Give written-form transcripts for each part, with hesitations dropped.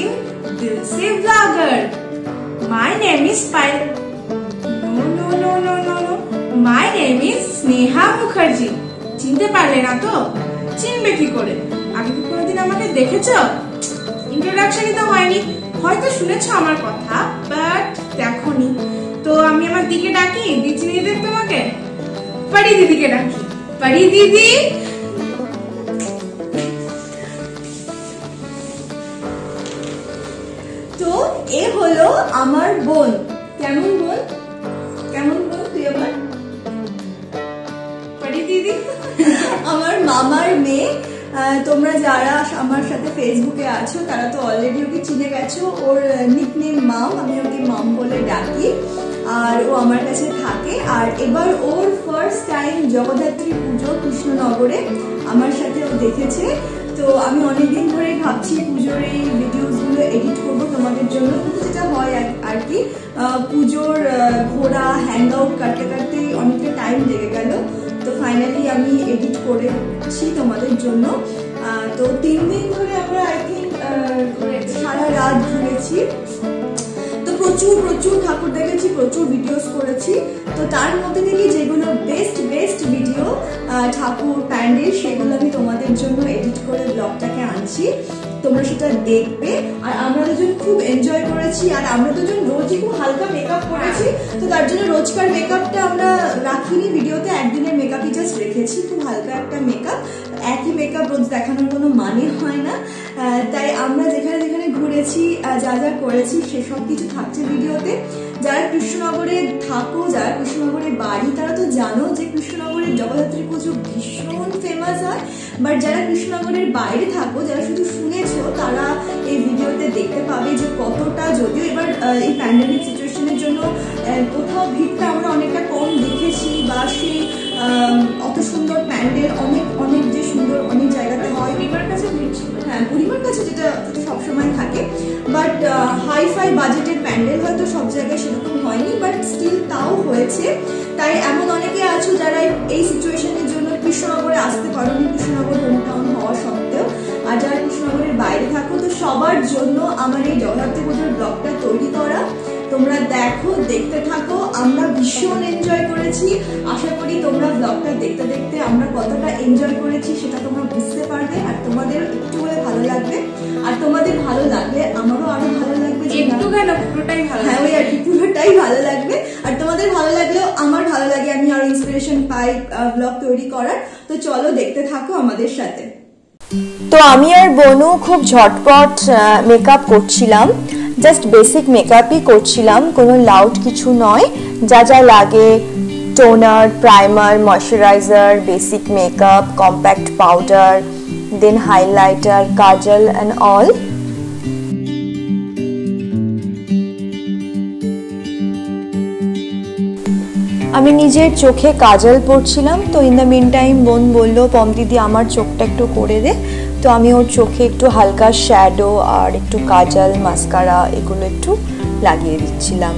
watching Dil Se Vlogger. My name is No. My name is Sneha Mukherjee. চিনতে পারলে না তো? চিনবে কি করে? আগে কি কোনোদিন আমাকে দেখেছো? ইন্ট্রোডাকশনই তো হয়নি। হয়তো শুনেছো আমার কথা, বাট দেখোনি। তো আমি আমার দিকে ডাকি, চিনি দেখ তোমাকে। পরি দিদিকে ডাকি। পরি দিদি। তো এ হলো আমার বোন। কেমন বোন তুই আমার? পরি দিদি আমার মামার মেয়ে। তোমরা যারা আমার সাথে ফেসবুকে আছো তারা তো অলরেডি ওকে চিনে গেছো। ওর নিকনেম মাম, আমি ওকে মাম বলে ডাকি। আর ও আমার কাছে থাকে। আর এবার ওর ফার্স্ট টাইম জগদ্ধাত্রী পুজো কৃষ্ণনগরে আমার সাথে ও দেখেছে। তো আমি অনেকদিন ধরে ভাবছি পুজোর এই ভিডিওসগুলো এডিট করবো তোমাদের জন্য, কিন্তু যেটা হয় আর কি পুজোর ঘোরা হ্যাং আউট কাটতে কাটতে অনেকটা টাইম লেগে গেল। তো ফাইনালি আমি এডিট করেছি তোমাদের জন্য। তো 3 দিন ধরে আমরা আই থিঙ্ক সারা রাত ঘুরেছি। তো প্রচুর ঠাকুর দেখেছি, প্রচুর ভিডিওস করেছি। তো তার মধ্যে থেকে যেগুলো বেস্ট ভিডিও ঠাকুর প্যান্ডেল, সেগুলো আমি তোমাদের জন্য এডিট করে ব্লগটাকে আনছি। তোমরা সেটা দেখবে। আর আমরা দুজন খুব এনজয় করেছি। আর আমরা দুজন রোজই খুব হালকা মেকআপ করেছি। তো তার জন্য রোজকার মেকআপটা আমরা রাখিনি ভিডিওতে, একদিনের মেকআপই জাস্ট রেখেছি। খুব হালকা একটা মেকআপ, একই মেকআপ রোজ দেখানোর কোনো মানে হয় না। তাই আমরা যেখানে ঘুরেছি, যা করেছি সেসব কিছু থাকছে ভিডিওতে। যারা কৃষ্ণনগরে থাকো, যারা কৃষ্ণনগরের বাড়ি, তারা তো জানো যে কৃষ্ণনগরের জগদ্ধাত্রী পুজো ভীষণ ফেমাস হয়। বাট যারা কৃষ্ণনগরের বাইরে থাকো, যারা শুধু শুনেছো, তারা এই ভিডিওতে দেখতে পাবে যে কতটা, যদিও এবার এই প্যান্ডেমিক সিচুয়েশনের জন্য কোথাও ভিড়টা আমরা অনেকটা কম দেখেছি, বা সেই অত সুন্দর প্যান্ডেল অনেক যে সুন্দর অনেক জায়গাতে হয়, পরিবার কাছে ভিড় ছিল। হ্যাঁ, পরিবার কাছে যেটা সবসময় থাকে। বাট হাই বাজেটের প্যান্ডেল হয়তো সব জায়গায় সেরকম হয়নি, বাট স্টিল তাও হয়েছে। তাই এমন অনেকে আছো যারা এই সিচুয়েশনের জন্য কৃষ্ণনগরে আসতে পারোনি, কৃষ্ণনগর হোম টাউন হওয়া সত্ত্বেও। আর যারা কৃষ্ণনগরের বাইরে থাকো, তো সবার জন্য আমার এই জগদ্ধাত্রী পুজোর ব্লগটা তৈরি করা। তোমরা দেখতে থাকো। আমরা ভীষণ এনজয় করেছি। আশা করি তোমরা ব্লগটা দেখতে আমরা কতটা এনজয় করেছি সেটা তোমরা বুঝতে পারবে। আর তোমাদের একটু হলে ভালো লাগবে। আর তোমাদের ভালো লাগলে আমারও আরো ভালো লাগবে। একটু কেন, পুরোটাই ভালো। হ্যাঁ, ওই আর কি, পুরোটাই ভালো লাগবে। আর তোমাদের ভালো লাগলেও আমার ভালো লাগে, আমি আরো ইন্সপিরেশন পাই ব্লগ তৈরি করার। তো চলো দেখতে থাকো আমাদের সাথে। তো আমি আর বনু খুব ঝটপট মেকআপ করছিলাম, জাস্ট বেসিক মেকআপই করছিলাম, কোনো লাউড কিছু নয়। যা লাগে toner, primer, moisturiser, basic makeup, compact powder, then highlighter, kajal and all. আমি নিজের চোখে কাজল পরছিলাম। তো ইন দ্য মিন টাইম বোন বললো, পম দিদি আমার চোখটা একটু করে দে। তো আমি ওর চোখে একটু হালকা শ্যাডো আর একটু কাজল, মাস্কারা এগুলো একটু লাগিয়ে দিচ্ছিলাম।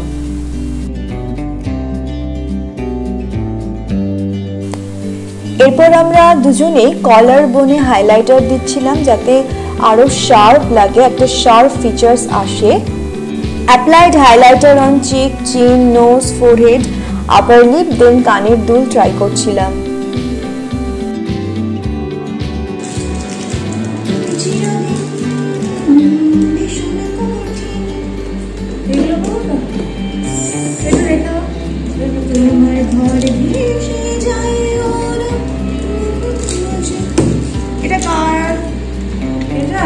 এরপর আমরা দুজনেই কলার বোনে হাইলাইটার দিচ্ছিলাম, যাতে আরো শার্প লাগে, একটা শার্প ফিচার্স আসে। অ্যাপ্লাইড হাইলাইটার অন চিক, চিন, নোজ, ফোরহেড, আপার লিপ, দেন কানের দুল ট্রাই করছিলাম। এটা কার? এটা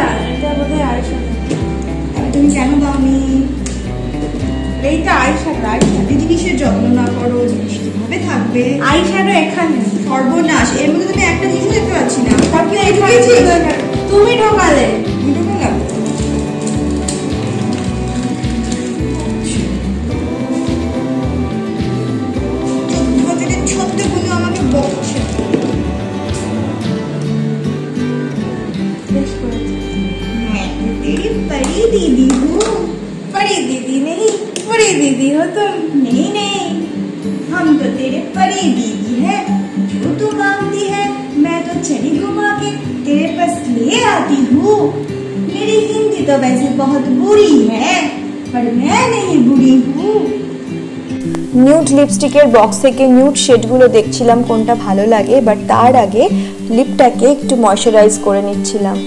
বোধহয় আয়শা। তুমি কেন দাওনি? এইটা আয়শা। দিদি কিসের যত্ন না করো, জিনিস কিভাবে থাকবে? আইশ্যাডো এখানে। সর্বনাশ, এর মধ্যে তুমি একটা জিনিস দেখতে পাচ্ছি না। তুমি ঢোকালে। সত্যগুলো আমাকে বকছে। परी दीदी हूँ। परी दीदी नहीं, परी दीदी हो तुम। नहीं, हम तो तेरे परी दीदी है। जो तू मांगती है मैं तो चली घुमा के तेरे पास ले आती हूँ। मेरी हिंदी तो वैसे बहुत बुरी है, पर मैं नहीं बुरी हूँ। নিউড লিপস্টিকের বক্স থেকে নিউড শেডগুলো দেখছিলাম কোনটা ভালো লাগে, বাট তার আগে লিপটাকে একটু ময়শ্চারাইজ করে নিচ্ছিলাম।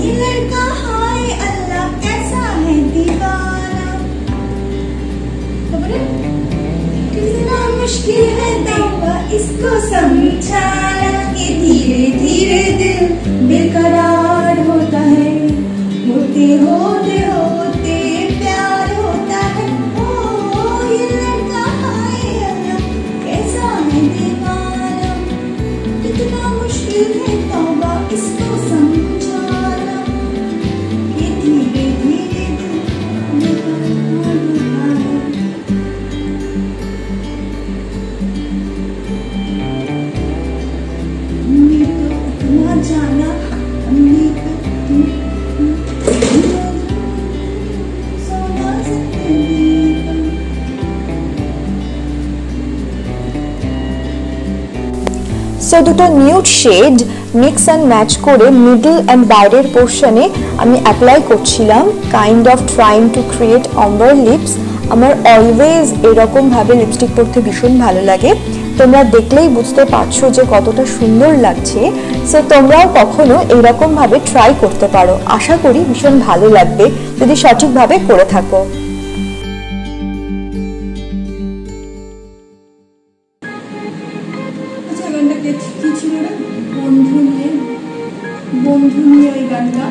ये लड़का हाय अल्लाह कैसा है दीवाना, कितना मुश्किल है तौबा इसको समझाना, ये धीरे धीरे दिल बेकरार होता है, होते होते होते प्यार होता है। ओ ये लड़का हाय अल्लाह कैसा है दीवाना, कितना मुश्किल है तौबा इसको समझाना, ये धीरे धीरे दिल बेकरार होता है। हमने तो इतना जाना, हमने तो सोना सकते नहीं। সো দুটো nude shade mix and match করে মিডল অ্যান্ড বাইরের পোর্শনে আমি অ্যাপ্লাই করছিলাম, kind of trying to create ombre lips. আমার অলওয়েজ এরকমভাবে লিপস্টিক পরতে ভীষণ ভালো লাগে, তোমরা দেখলেই বুঝতে পারছো যে কতটা সুন্দর লাগছে। সো তোমরাও কখনো এইরকমভাবে ট্রাই করতে পারো, আশা করি ভীষণ ভালো লাগবে যদি সঠিকভাবে করে থাকো। আচ্ছা গানটা কি ছিল রে? বন্ধু নিয়ে ওই গানটা।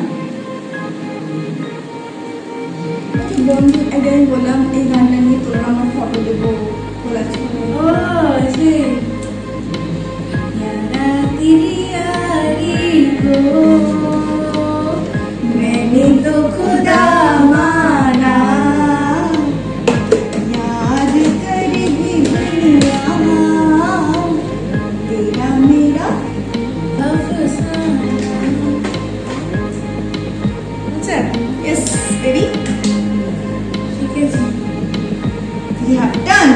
আচ্ছা বন্ধু একদিন বললাম এই গানটা নিয়ে তোরা আমার ফটো দেবো বলা ছিল। ও সে यारा तेरी यारी को मैंने तो खुदा माना, याद कर भी दुनिया तेरा मेरा अफसाना। अच्छा यस बेबी ठीक है जी, वी हैव डन।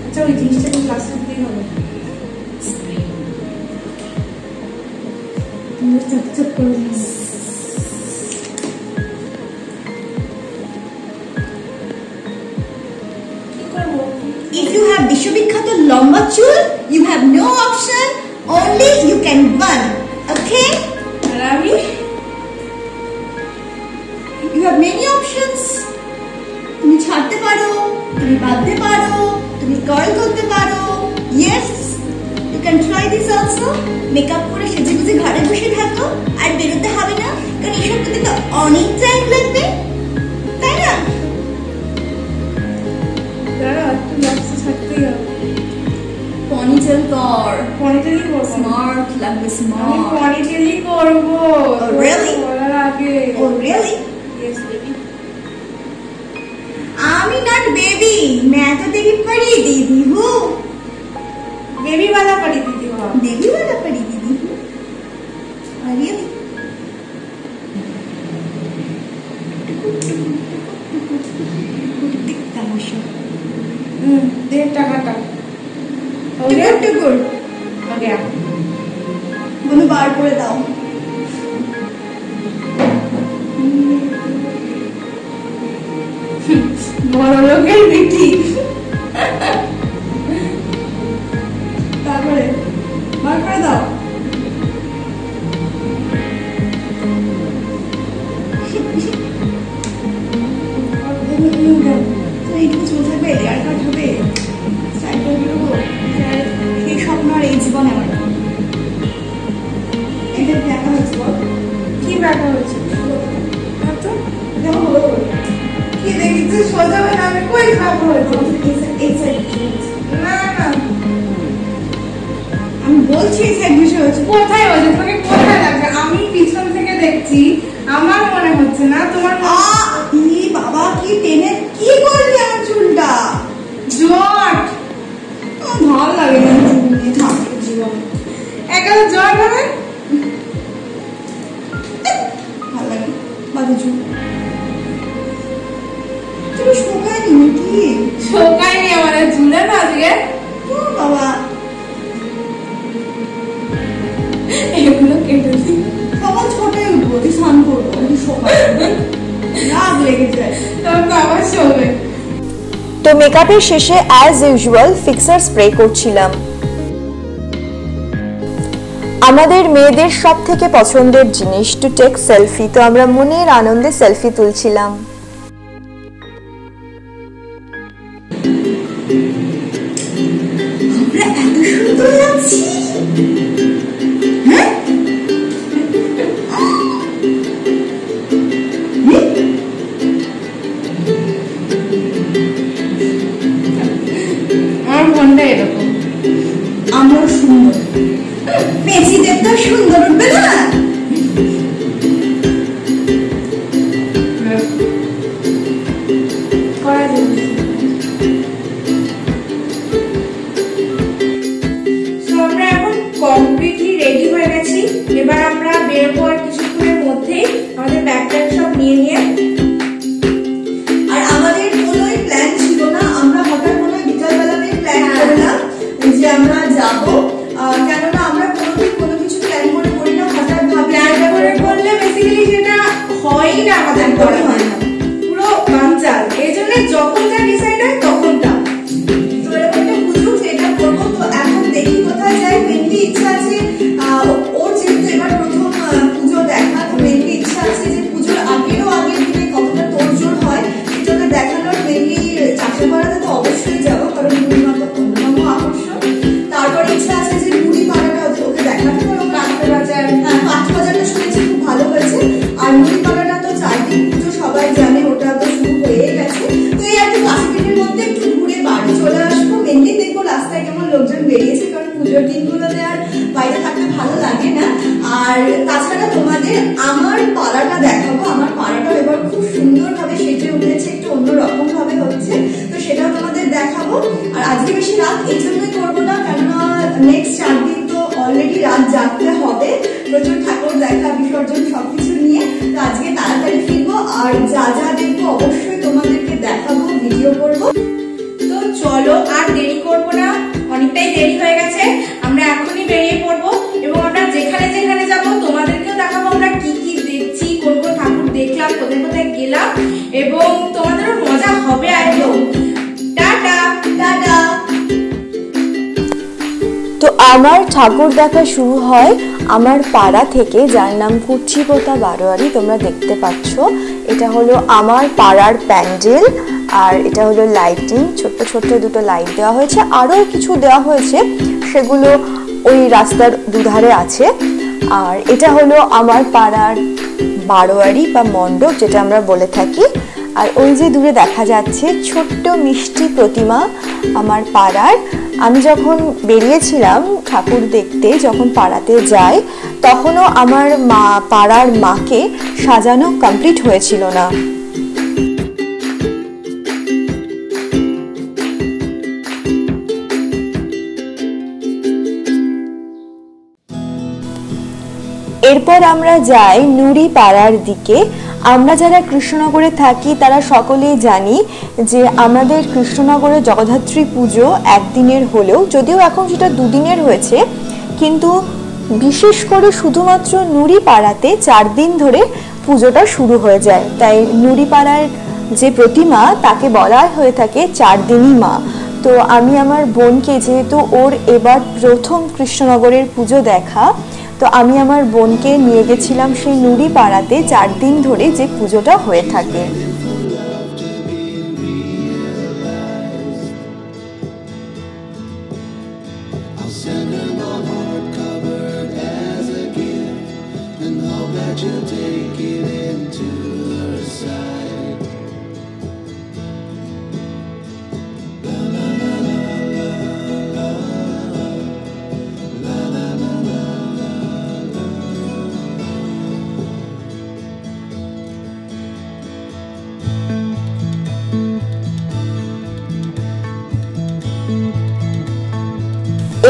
अच्छा ওই জিনিসটাকে ক্লাস করতেই হবে। চট করে কি করবো? If you have বিশ্ববিখ্যাত লম্বা চুল, you have no option, only you can run, okay? আর আমি You have many options. তুমি ছাড়তে পারো, তুমি বাঁধতে পারো, তুমি কার্ল করতে পারো। Yes, you can try this also. Makeup করে সেজে গুজে ঘরে বসে থাকো আর বেরোতে হবে না, কারণ এসব করতে তো অনেক টাইম লাগবে, তাই না? দাঁড়া একটু লাগছে, ছাড়তেই হবে। পনিটেল কর, পনিটেলই করবো। স্মার্ট লাগবে, আমি স্মার্ট। পনিটেলই করবো। Oh, really? বলার আগে। Oh really? Yes, baby. আমি নট বেবি, मैं तो तेरी बड़ी दीदी हूँ। बेबी वाला पड़ी दीदी हो। बेबी वाला बड़ी दीदी हूँ। Oh, really? तमाशा। 1.5 টাকাটা हो टुकुर गया? टुकुर। हो गया। बोलो बार করে দাও। বড় লোকের বিটি। তারপরে বার করে দাও। তো এইটুকু চুল থাকবে, হেয়ার কাট হবে, স্টাইল করে বেরোবো, সেই স্বপ্ন আর এই জীবনে আমার না। এটা দেখা হয়েছে বল, কি ব্যাপার হয়েছে? তো দেখো হলো বল। কি দেখেছিস? সোজা হয়ে আমি কই খাবো হয়েছে? এই সাইড না না, আমি বলছি এই সাইড বিষয় হচ্ছে। কোথায় হয়েছে? তোমাকে কোথায় লাগছে? আমি পিছন থেকে দেখছি, আমার মনে হচ্ছে না তোমার। ই বাবা, কি টেনে কি করলি আমার চুলটা? জট। আমার ভালো লাগে না চুল নিয়ে থাকতে জীবন। একালে জট হবে? ভালো লাগে বাদে চুল। চুল শুকায়নি নাকি? শোকায়নি আমার চুলে না আজকে। মেকআপের শেষে অ্যাজ ইউজুয়াল ফিক্সার স্প্রে করছিলাম। আমাদের মেয়েদের সব থেকে পছন্দের জিনিস টু টেক সেলফি, তো আমরা মনের আনন্দে সেলফি তুলছিলাম। আমার মনটা এরকম, আমরা সুন্দর, মেসিদের তো সুন্দর উঠবে না। করা যাবে। আমরা এখন কমপ্লিটলি রেডি হয়ে গেছি। এবার আমরা বেরোবো আর কিছুক্ষণের মধ্যেই, আমাদের ব্যাগ ট্যাগ সব নিয়ে। আর আমাদের কোনোই প্ল্যান ছিল না, আমরা হঠাৎ মনে বিকালবেলাতেই প্ল্যান করলাম যে আমরা যাবো। কেননা আমরা কোনোদিন কোনো কিছু প্ল্যান করে করি না, হঠাৎ প্ল্যান করে করলে বেসিক্যালি সেটা হয়ই না, আমাদের করা হয় না, পুরো বানচাল। এই জন্য যখন যা ডিসাইড হয় তখনটা। তো এরকম একটা পুজো যেটা করবো, তো এখন দেখি কোথায় যাই। মেনলি ইচ্ছা আছে, ওর যেহেতু এবার প্রথম পুজো দেখা, তো মেনলি ইচ্ছা আছে যে পুজোর আগের দিনে কতটা তোড়জোড় হয় সেটাকে দেখানোর। মেনলি চাষাপাড়াতে তো অবশ্যই যাবো, কারণ পূর্ণিমা তো অন্যতম আকর্ষণ। তারপরে ইচ্ছা আছে যে মুড়ি পাড়াটা ওকে দেখানো, কারণ কাঠবাজারটা শুনেছি খুব ভালো হয়েছে। আর মুড়ি পাড়াটা তো 4 দিন পুজো, সবাই জানে, ওটা তো শুরু হয়ে গেছে। তো এই আর কি 5 দিনের মধ্যে একটু ঘুরে বাড়ি চলে আসবো। মেনলি দেখবো রাস্তায় কেমন লোকজন বেরিয়েছে, কারণ পুজোর দিনগুলোতে আর বাইরে থাকতে ভালো লাগে না। আর তাছাড়া তোমাদের আমার পাড়াটা দেখাবো। আমার পাড়াটাও এবার খুব সুন্দরভাবে সেজে উঠেছে, একটু অন্যরকম ভাবে হচ্ছে, তো সেটাও তোমাদের দেখাবো। আর আজকে বেশি রাত এই জন্যই করবো না, কেননা নেক্সট 4 দিন তো অলরেডি রাত জাগতে হবে, প্রচুর ঠাকুর দেখা, বিসর্জন সবকিছু নিয়ে। তো আজকে তাড়াতাড়ি ফিরবো, আর যা যা দেখবো অবশ্যই তোমাদেরকে দেখাবো, ভিডিও করবো। তো চলো আর দেরি করবো না, অনেকটাই দেরি হয়ে গেছে। আমরা এখনই বেরিয়ে পড়বো এবং আমরা যেখানে যেখানে যাবো তোমাদেরকেও দেখাবো আমরা কি কি দেখছি, কোন কোন ঠাকুর দেখলাম, কোথায় কোথায় গেলাম, এবং তোমাদেরও মজা হবে। একদম টাটা টাটা। তো আমার ঠাকুর দেখা শুরু হয় আমার পাড়া থেকে, যার নাম কুচিপোতা বারোয়ারি। তোমরা দেখতে পাচ্ছ এটা হলো আমার পাড়ার প্যান্ডেল, আর এটা হলো লাইটিং, ছোট্ট ছোট্ট দুটো লাইট দেওয়া হয়েছে, আরও কিছু দেওয়া হয়েছে, সেগুলো ওই রাস্তার দুধারে আছে। আর এটা হলো আমার পাড়ার বারোয়ারি বা মণ্ডপ, যেটা আমরা বলে থাকি। আর ওই যে দূরে দেখা যাচ্ছে ছোট্ট মিষ্টি প্রতিমা আমার পাড়ার। আমি যখন বেরিয়েছিলাম ঠাকুর দেখতে, যখন পাড়াতে যাই, তখনও আমার পাড়ার মাকে সাজানো কমপ্লিট হয়েছিল না। এরপর আমরা যাই নুড়ি পাড়ার দিকে। আমরা যারা কৃষ্ণনগরে থাকি তারা সকলেই জানি যে আমাদের কৃষ্ণনগরে জগদ্ধাত্রী পুজো একদিনের হলেও, যদিও এখন সেটা 2 দিনের হয়েছে, কিন্তু বিশেষ করে শুধুমাত্র নুড়ি পাড়াতে 4 দিন ধরে পুজোটা শুরু হয়ে যায়। তাই নুড়ি পাড়ার যে প্রতিমা তাকে বলা হয়ে থাকে 4 দিনই মা। তো আমি আমার বোনকে, যেহেতু ওর এবার প্রথম কৃষ্ণনগরের পুজো দেখা, তো আমি আমার বোনকে নিয়ে গেছিলাম সেই নুড়ি পাড়াতে 4 দিন ধরে যে পুজোটা হয়ে থাকে।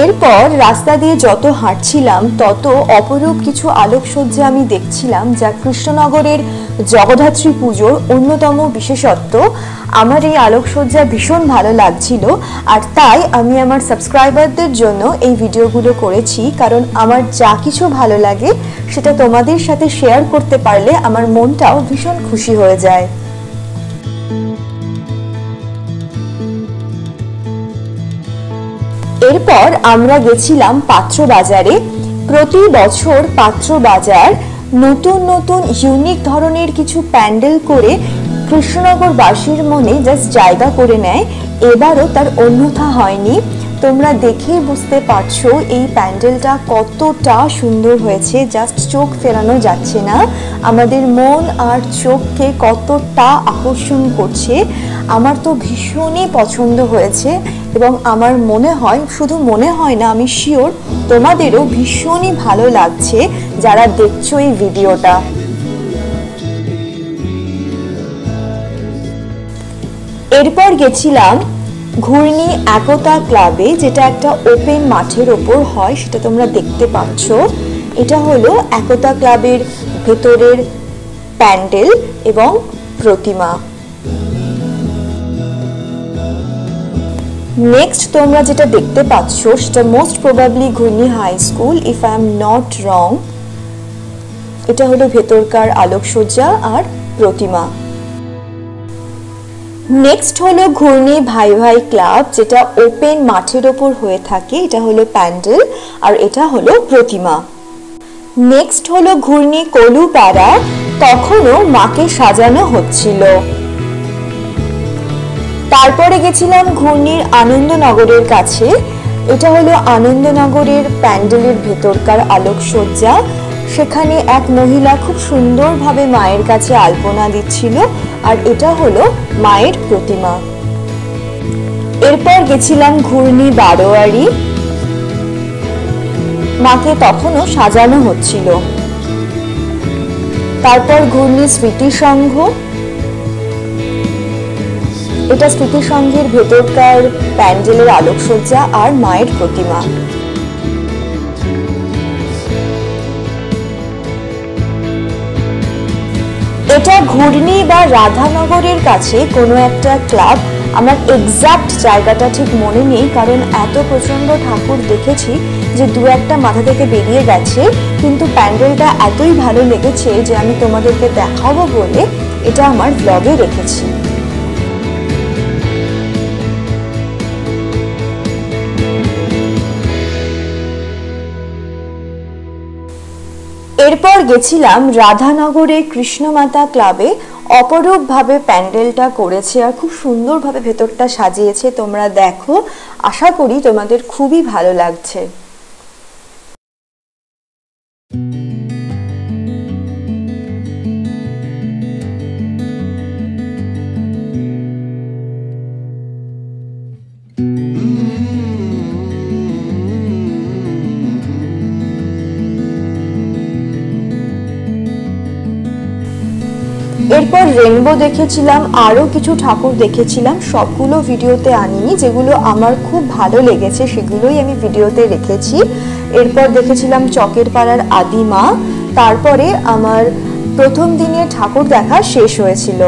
এরপর রাস্তা দিয়ে যত হাঁটছিলাম তত অপরূপ কিছু আলোকসজ্জা আমি দেখছিলাম, যা কৃষ্ণনগরের জগদ্ধাত্রী পুজোর অন্যতম বিশেষত্ব। আমার এই আলোকসজ্জা ভীষণ ভালো লাগছিল, আর তাই আমি আমার সাবস্ক্রাইবারদের জন্য এই ভিডিওগুলো করেছি, কারণ আমার যা কিছু ভালো লাগে সেটা তোমাদের সাথে শেয়ার করতে পারলে আমার মনটাও ভীষণ খুশি হয়ে যায়। এরপর আমরা গেছিলাম পাত্র বাজারে। প্রতি বছর পাত্র বাজার নতুন নতুন ইউনিক ধরনের কিছু প্যান্ডেল করে কৃষ্ণনগরবাসীর মনে জাস্ট জায়গা করে নেয়। এবারও তার অন্যথা হয়নি। তোমরা দেখেই বুঝতে পারছো এই প্যান্ডেলটা কতটা সুন্দর হয়েছে, জাস্ট চোখ ফেরানো যাচ্ছে না। আমাদের মন আর চোখকে কতটা আকর্ষণ করছে। আমার তো ভীষণই পছন্দ হয়েছে এবং আমার মনে হয়, শুধু মনে হয় না, আমি শিওর তোমাদেরও ভীষণই ভালো লাগছে যারা দেখছো এই ভিডিওটা। এরপর গেছিলাম ঘূর্ণি একতা ক্লাবে, যেটা একটা ওপেন মাঠের ওপর হয়, সেটা তোমরা দেখতে পাচ্ছ। এটা হলো একতা ক্লাবের ভেতরের প্যান্ডেল এবং প্রতিমা। নেক্সট তোমরা যেটা দেখতে পাচ্ছ সেটা most probably Ghurni high school, if I am not wrong. এটা হলো ভেতরকার আলোকসজ্জা আর প্রতিমা। নেক্সট হলো ঘূর্ণি ভাই ভাই ক্লাব, যেটা ওপেন মাঠের ওপর হয়ে থাকে। এটা হলো প্যান্ডেল আর এটা হলো প্রতিমা। নেক্সট হলো ঘূর্ণি কলুপাড়া, তখনও মাকে সাজানো হচ্ছিল। তারপরে গেছিলাম ঘূর্ণির আনন্দনগরের কাছে। এটা হলো আনন্দনগরের প্যান্ডেলের ভেতরকার আলোকসজ্জা। সেখানে এক মহিলা খুব সুন্দরভাবে মায়ের কাছে আলপনা দিচ্ছিল আর এটা হলো মায়ের প্রতিমা। এরপর গেছিলাম ঘূর্ণি বারোয়ারি, মাকে তখনও সাজানো হচ্ছিল। তারপর ঘূর্ণি স্মৃতি সংঘ, এটা স্মৃতি সংঘের ভেতরকার প্যান্ডেলের আলোকসজ্জা আর মায়ের প্রতিমা। এটা ঘূর্ণি বা রাধানগরের কাছে কোনো একটা ক্লাব। আমার এক্সাক্ট জায়গাটা ঠিক মনে নেই, কারণ এত প্রচন্ড ঠাকুর দেখেছি যে দু একটা মাথা থেকে বেরিয়ে গেছে, কিন্তু প্যান্ডেলটা এতই ভালো লেগেছে যে আমি তোমাদেরকে দেখাবো বলে এটা আমার ব্লগে রেখেছি। এরপর গেছিলাম রাধানগরে কৃষ্ণমাতা ক্লাবে। অপরূপভাবে প্যান্ডেলটা করেছে আর খুব সুন্দরভাবে ভেতরটা সাজিয়েছে। তোমরা দেখো, আশা করি তোমাদের খুবই ভালো লাগছে। এরপর রেনবো দেখেছিলাম, আরো কিছু ঠাকুর দেখেছিলাম। সবগুলো ভিডিওতে আনিনি, যেগুলো আমার খুব ভালো লেগেছে সেগুলোই আমি ভিডিওতে রেখেছি। এরপর দেখেছিলাম চকের পাড়ার আদিমা। তারপরে আমার প্রথম দিনে ঠাকুর দেখা শেষ হয়েছিল।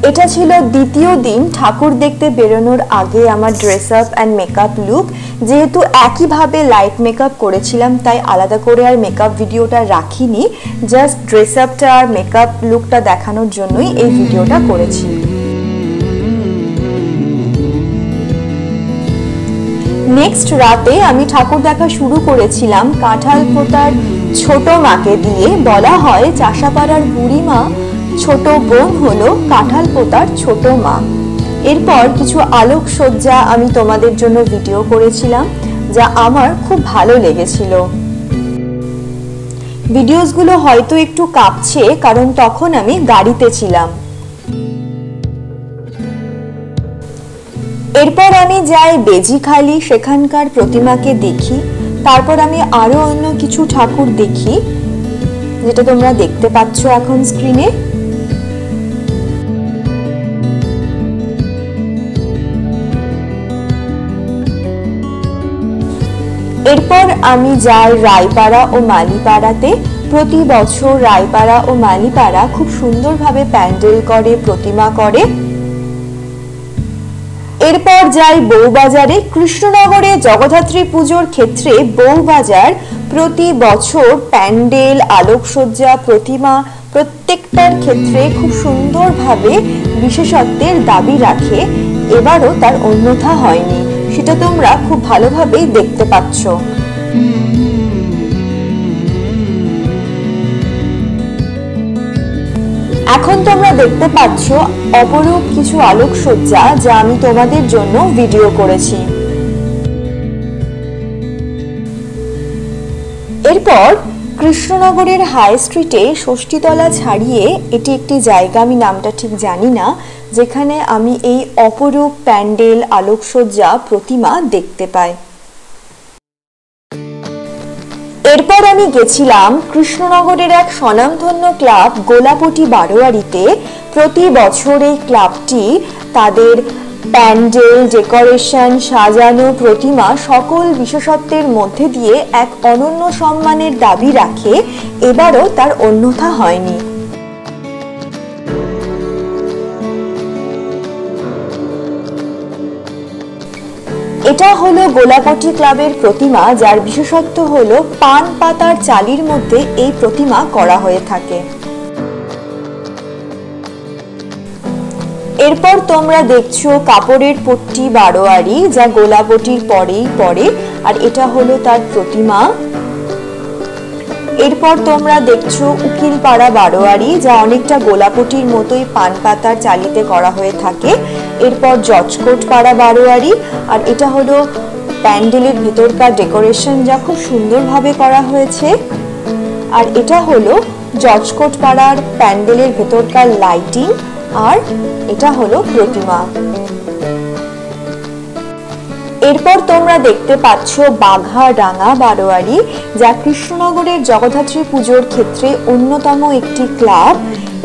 এটা ছিল দ্বিতীয় দিন ঠাকুর দেখতে বেরোনোর আগে আমার dress up and makeup look. যেহেতু একইভাবে লাইট মেকআপ করেছিলাম তাই আলাদা করে আর মেকআপ ভিডিওটা রাখিনি, জাস্ট ড্রেস আপটা আর মেকআপ লুকটা দেখানোর জন্যই এই ভিডিওটা করেছি। নেক্সট রাতে আমি ঠাকুর দেখা শুরু করেছিলাম কাঁঠালপোতার ছোট মাকে দিয়ে। বলা হয় চাষাপাড়ার বুড়িমা ছোট বোন হলো কাঁঠালপোতার ছোট মা। এরপর কিছু আলোকসজ্জা আমি তোমাদের জন্য ভিডিও করেছিলাম, যা আমার খুব ভালো লেগেছিল। ভিডিওসগুলো হয়তো একটু কাঁপছে, কারণ তখন আমি গাড়িতে ছিলাম। এরপর আমি যাই বেজিখালি, সেখানকার প্রতিমাকে দেখি। তারপর আমি আরো অন্য কিছু ঠাকুর দেখি, যেটা তোমরা দেখতে পাচ্ছ এখন স্ক্রিনে। এরপর আমি যাই রায়পাড়া ও মালিপাড়াতে। প্রতি বছর রায়পাড়া ও মালিপাড়া খুব সুন্দরভাবে প্যান্ডেল করে, প্রতিমা করে। এরপর যাই বউবাজারে। কৃষ্ণনগরে জগদ্ধাত্রী পুজোর ক্ষেত্রে বউবাজার প্রতি বছর প্যান্ডেল, আলোকসজ্জা, প্রতিমা প্রত্যেক প্রত্যেকটার ক্ষেত্রে খুব সুন্দরভাবে বিশেষত্বের দাবি রাখে, এবারও তার অন্যথা হয়নি, সেটা তোমরা খুব ভালোভাবেই দেখতে পাচ্ছ। এখন তোমরা দেখতে পাচ্ছ অপরূপ কিছু আলোকসজ্জা যা আমি তোমাদের জন্য ভিডিও করেছি। এরপর কৃষ্ণনগরের হাই স্ট্রিটে ষষ্ঠীতলা ছাড়িয়ে এটি একটি জায়গা, আমি নামটা ঠিক জানি না, যেখানে আমি এই অপরূপ প্যান্ডেল, আলোকসজ্জা, প্রতিমা দেখতে পাই। এরপর আমি গেছিলাম কৃষ্ণনগরের এক স্বনামধন্য ক্লাব গোলাপটি বারোয়ারিতে। প্রতি বছর এই ক্লাবটি তাদের প্যান্ডেল, ডেকোরেশন, সাজানো প্রতিমা সকল বিশেষত্বের মধ্যে দিয়ে এক অনন্য সম্মানের দাবি রাখে, এবারও তার অন্যথা হয়নি। এটা হলো গোলাপটি ক্লাবের প্রতিমা, যার বিশেষত্ব হলো পান পাতার চালির মধ্যে এই প্রতিমা করা হয়ে থাকে। এরপর তোমরা দেখছো কাপড়ের পট্টি বারোয়ারি, যা গোলাপটির পরেই পড়ে, আর এটা হলো তার প্রতিমা। এরপর তোমরা দেখছো উকিলপাড়া বারোয়ারি, যা অনেকটা গোলাপটির মতোই পান পাতার চালিতে করা হয়ে থাকে। এরপর জজকোট পাড়া বারোয়ারি, আর এটা হলো প্যান্ডেলের ভেতরকার ডেকোরেশন, যা খুব সুন্দরভাবে করা হয়েছে। আর এটা হলো জজকোট পাড়ার প্যান্ডেলের ভেতরকার লাইটিং, আর এটা হলো প্রতিমা। এরপর তোমরা দেখতে পাচ্ছ বাঘাডাঙ্গা বারোয়ারি, যা কৃষ্ণনগরের জগদ্ধাত্রী পুজোর ক্ষেত্রে অন্যতম একটি ক্লাব।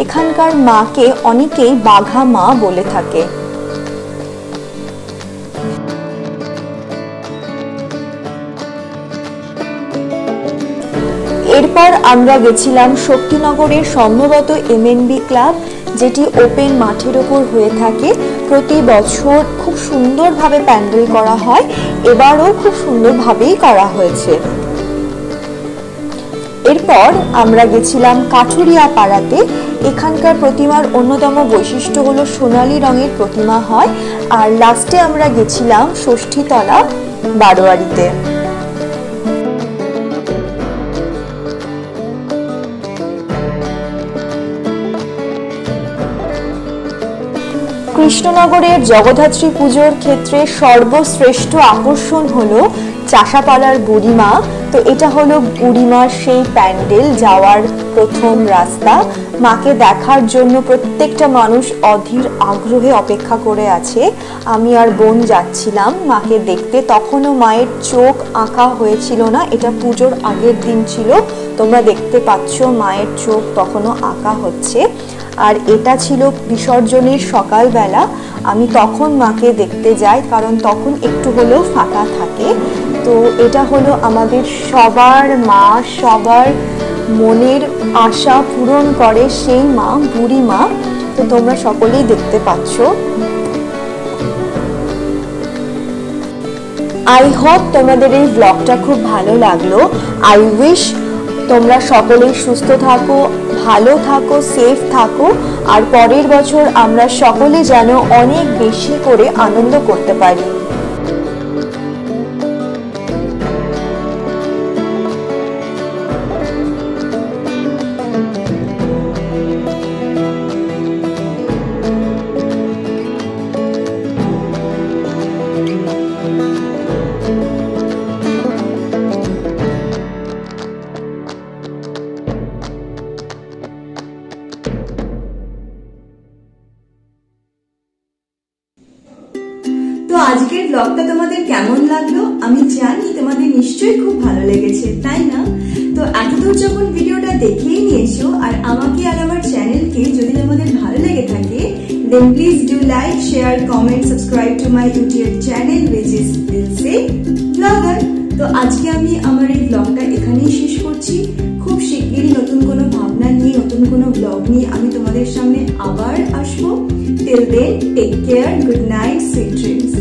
এখানকার মাকে অনেকেই বাঘা মা বলে থাকে। এরপর আমরা গেছিলাম শক্তিনগরের সম্ভবত MNB ক্লাব, যেটি ওপেন মাঠের ওপর হয়ে থাকে। প্রতি বছর খুব সুন্দরভাবে প্যান্ডেল করা হয়, এবারও খুব সুন্দরভাবেই করা হয়েছে। এরপর আমরা গেছিলাম কাঠুরিয়া পাড়াতে। এখানকার প্রতিমার অন্যতম বৈশিষ্ট্য হলো সোনালী রঙের প্রতিমা হয়। আর লাস্টে আমরা গেছিলাম ষষ্ঠীতলা বারোয়ারিতে। কৃষ্ণনগরের জগদ্ধাত্রী পুজোর ক্ষেত্রে সর্বশ্রেষ্ঠ আকর্ষণ হলো চাষাপাড়ার বুড়িমা। তো এটা হলো বুড়িমার সেই প্যান্ডেল, যাওয়ার প্রথম রাস্তা। মাকে দেখার জন্য প্রত্যেকটা মানুষ অধীর আগ্রহে অপেক্ষা করে আছে। আমি আর বোন যাচ্ছিলাম মাকে দেখতে, তখনও মায়ের চোখ আঁকা হয়েছিল না, এটা পুজোর আগের দিন ছিল। তোমরা দেখতে পাচ্ছ মায়ের চোখ তখনও আঁকা হচ্ছে। আর এটা ছিল বিসর্জনের সকালবেলা। আমি তখন মাকে দেখতে যাই, কারণ তখন একটু হলেও ফাঁকা থাকে। তো এটা হলো আমাদের সবার মা, সবার মনের আশা পূরণ করে সেই মা, বুড়ি মা। তো তোমরা সকলেই দেখতে পাচ্ছ। আই হোপ তোমাদের এই ব্লগটা খুব ভালো লাগলো। আই উইশ তোমরা সকলেই সুস্থ থাকো, ভালো থাকো, সেফ থাকো, আর পরের বছর আমরা সকলে যেন অনেক বেশি করে আনন্দ করতে পারি। তো আজকের ব্লগটা তোমাদের কেমন লাগলো আমি জানি তোমাদের নিশ্চয়ই খুব ভালো লেগেছে, তাই না? তো এতদূর যখন ভিডিওটা দেখেই নিয়েছো আর আমাকে আর আমার চ্যানেলকে যদি তোমাদের ভালো লেগে থাকে, then please do like, share, comment, subscribe to my YouTube channel which is Dilse Vlogger। তো আজকে আমি আমার এই ব্লগটা এখানেই শেষ করছি। খুব শিগগিরই নতুন কোনো ভাবনা নিয়ে, নতুন কোনো ব্লগ নিয়ে আমি তোমাদের সামনে আবার আসবো। Till then, take care, good night, sweet dreams.